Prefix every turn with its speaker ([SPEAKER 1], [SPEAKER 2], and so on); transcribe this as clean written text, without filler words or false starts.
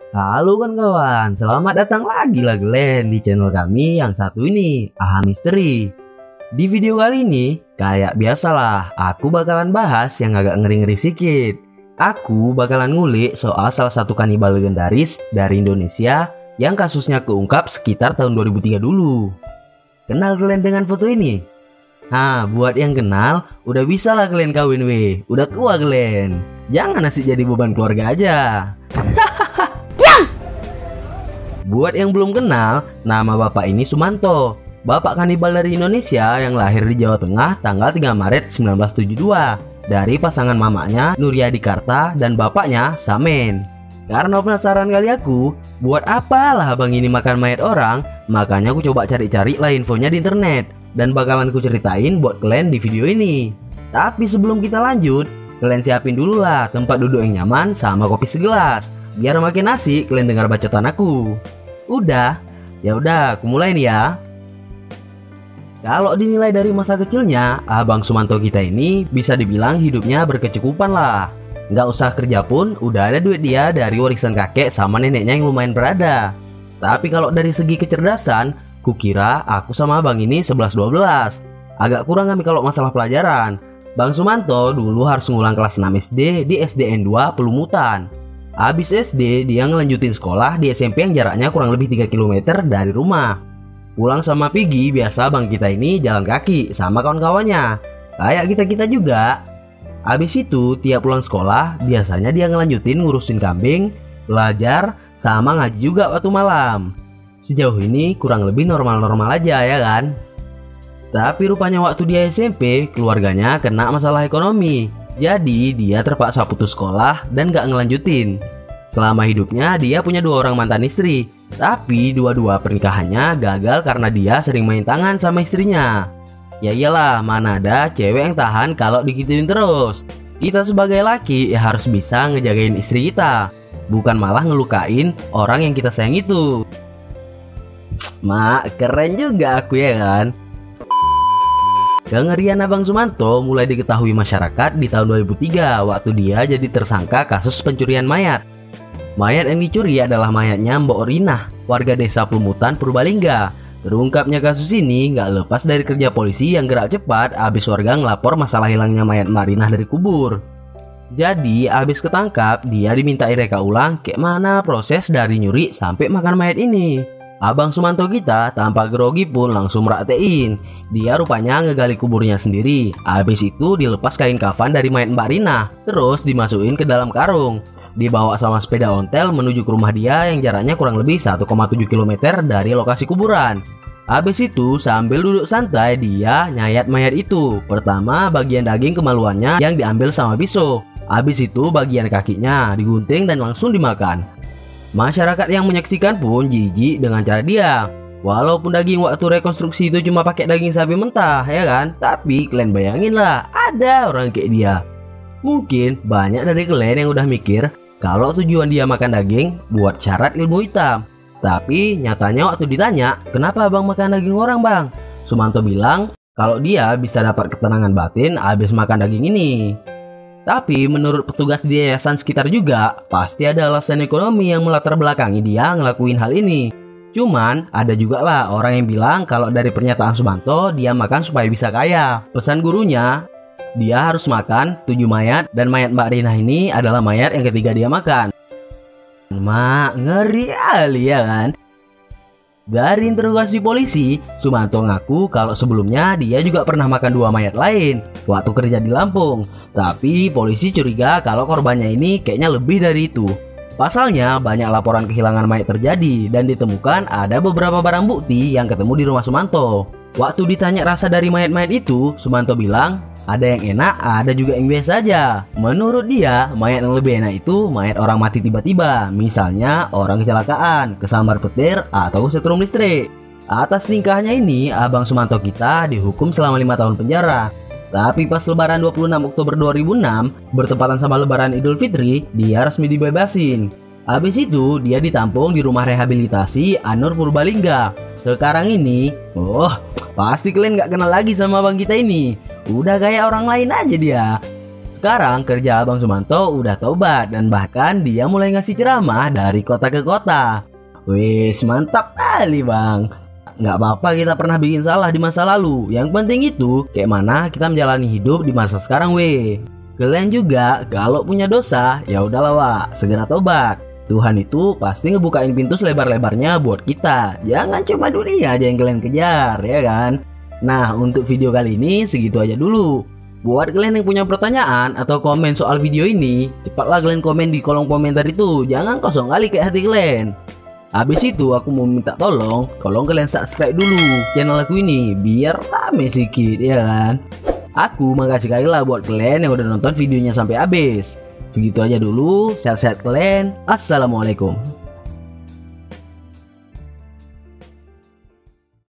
[SPEAKER 1] Halo kan kawan, selamat datang lagi lah Glenn di channel kami yang satu ini, AHA Misteri. Di video kali ini, kayak biasalah, aku bakalan bahas yang agak ngeri-ngeri sedikit. Aku bakalan ngulik soal salah satu kanibal legendaris dari Indonesia yang kasusnya keungkap sekitar tahun 2003 dulu. Kenal Glenn dengan foto ini? Nah, buat yang kenal, udah bisa lah Glenn kawin weh. Udah tua Glenn. Jangan asik jadi beban keluarga aja. Buat yang belum kenal, nama bapak ini Sumanto. Bapak kanibal dari Indonesia yang lahir di Jawa Tengah tanggal 3 Maret 1972 dari pasangan mamanya Nuryadi Karta dan bapaknya Samen. Karena penasaran kali aku, buat apalah abang ini makan mayat orang, makanya aku coba cari-cari lah infonya di internet dan bakalan ku ceritain buat kalian di video ini. Tapi sebelum kita lanjut, kalian siapin dulu lah tempat duduk yang nyaman sama kopi segelas, biar makin asik kalian dengar bacotan aku. Udah, ya udah, aku mulai nih ya. Kalau dinilai dari masa kecilnya, abang Sumanto kita ini bisa dibilang hidupnya berkecukupan lah. Nggak usah kerja pun, udah ada duit dia dari warisan kakek sama neneknya yang lumayan berada. Tapi kalau dari segi kecerdasan, kukira aku sama abang ini 11-12. Agak kurang kami kalau masalah pelajaran. Bang Sumanto dulu harus ngulang kelas 6 SD di SDN 2 Pelumutan. Habis SD, dia ngelanjutin sekolah di SMP yang jaraknya kurang lebih 3 km dari rumah. Pulang sama Pigi, biasa bang kita ini jalan kaki sama kawan-kawannya. Kayak kita-kita juga. Habis itu, tiap pulang sekolah, biasanya dia ngelanjutin ngurusin kambing, belajar, sama ngaji juga waktu malam. Sejauh ini kurang lebih normal-normal aja ya kan? Tapi rupanya waktu dia SMP, keluarganya kena masalah ekonomi. Jadi dia terpaksa putus sekolah dan gak ngelanjutin. Selama hidupnya dia punya 2 orang mantan istri. Tapi dua-dua pernikahannya gagal karena dia sering main tangan sama istrinya. Ya iyalah, mana ada cewek yang tahan kalau digituin terus. Kita sebagai laki ya harus bisa ngejagain istri kita, bukan malah ngelukain orang yang kita sayang itu. Mak, keren juga aku ya kan? Kengerian abang Sumanto mulai diketahui masyarakat di tahun 2003 waktu dia jadi tersangka kasus pencurian mayat. Mayat yang dicuri adalah mayatnya Mbok Rinah, warga desa Pelumutan, Purbalingga. Terungkapnya kasus ini nggak lepas dari kerja polisi yang gerak cepat abis warga ngelapor masalah hilangnya mayat Mbak Rinah dari kubur. Jadi abis ketangkap, dia dimintai reka ulang kayak mana proses dari nyuri sampai makan mayat ini. Abang Sumanto kita tanpa grogi pun langsung merhatiin. Dia rupanya ngegali kuburnya sendiri. Habis itu dilepas kain kafan dari mayat Mbak Rina, terus dimasukin ke dalam karung. Dibawa sama sepeda ontel menuju ke rumah dia yang jaraknya kurang lebih 1,7 km dari lokasi kuburan. Habis itu sambil duduk santai dia nyayat mayat itu. Pertama bagian daging kemaluannya yang diambil sama pisau. Habis itu bagian kakinya digunting dan langsung dimakan. Masyarakat yang menyaksikan pun jijik dengan cara dia. Walaupun daging waktu rekonstruksi itu cuma pakai daging sapi mentah ya kan, tapi kalian bayangin lah ada orang kayak dia. Mungkin banyak dari kalian yang udah mikir kalau tujuan dia makan daging buat syarat ilmu hitam. Tapi nyatanya waktu ditanya, kenapa abang makan daging orang bang? Sumanto bilang kalau dia bisa dapat ketenangan batin habis makan daging ini. Tapi menurut petugas di yayasan sekitar juga, pasti ada alasan ekonomi yang melatar belakangi dia ngelakuin hal ini. Cuman ada juga lah orang yang bilang kalau dari pernyataan Sumanto dia makan supaya bisa kaya. Pesan gurunya, dia harus makan 7 mayat dan mayat Mbak Rina ini adalah mayat yang ketiga dia makan. Mak, ngeri kali ya kan? Dari interogasi polisi, Sumanto ngaku kalau sebelumnya dia juga pernah makan 2 mayat lain waktu kerja di Lampung. Tapi polisi curiga kalau korbannya ini kayaknya lebih dari itu. Pasalnya banyak laporan kehilangan mayat terjadi dan ditemukan ada beberapa barang bukti yang ketemu di rumah Sumanto. Waktu ditanya rasa dari mayat-mayat itu, Sumanto bilang ada yang enak, ada juga yang biasa aja. Menurut dia, mayat yang lebih enak itu mayat orang mati tiba-tiba. Misalnya orang kecelakaan, kesambar petir, atau kesetrum listrik. Atas tingkahnya ini, abang Sumanto kita dihukum selama 5 tahun penjara. Tapi pas lebaran 26 Oktober 2006, bertepatan sama lebaran Idul Fitri, dia resmi dibebasin. Habis itu, dia ditampung di rumah rehabilitasi Anur Purbalingga. Sekarang ini, pasti kalian gak kenal lagi sama abang kita ini. Udah kayak orang lain aja dia. Sekarang kerja Abang Sumanto udah tobat dan bahkan dia mulai ngasih ceramah dari kota ke kota. Wis, mantap kali bang. Nggak apa-apa kita pernah bikin salah di masa lalu. Yang penting itu kayak mana kita menjalani hidup di masa sekarang weh. Kalian juga kalau punya dosa ya udahlah Wak, segera tobat. Tuhan itu pasti ngebukain pintu selebar-lebarnya buat kita. Jangan cuma dunia aja yang kalian kejar, ya kan? Nah, untuk video kali ini segitu aja dulu. Buat kalian yang punya pertanyaan atau komen soal video ini, cepatlah kalian komen di kolom komentar itu. Jangan kosong kali kayak hati kalian. Habis itu aku mau minta tolong kalian subscribe dulu channel aku ini biar rame sedikit, ya kan? Aku makasih sekali lah buat kalian yang udah nonton videonya sampai habis. Segitu aja dulu, sehat-sehat kalian. Assalamualaikum.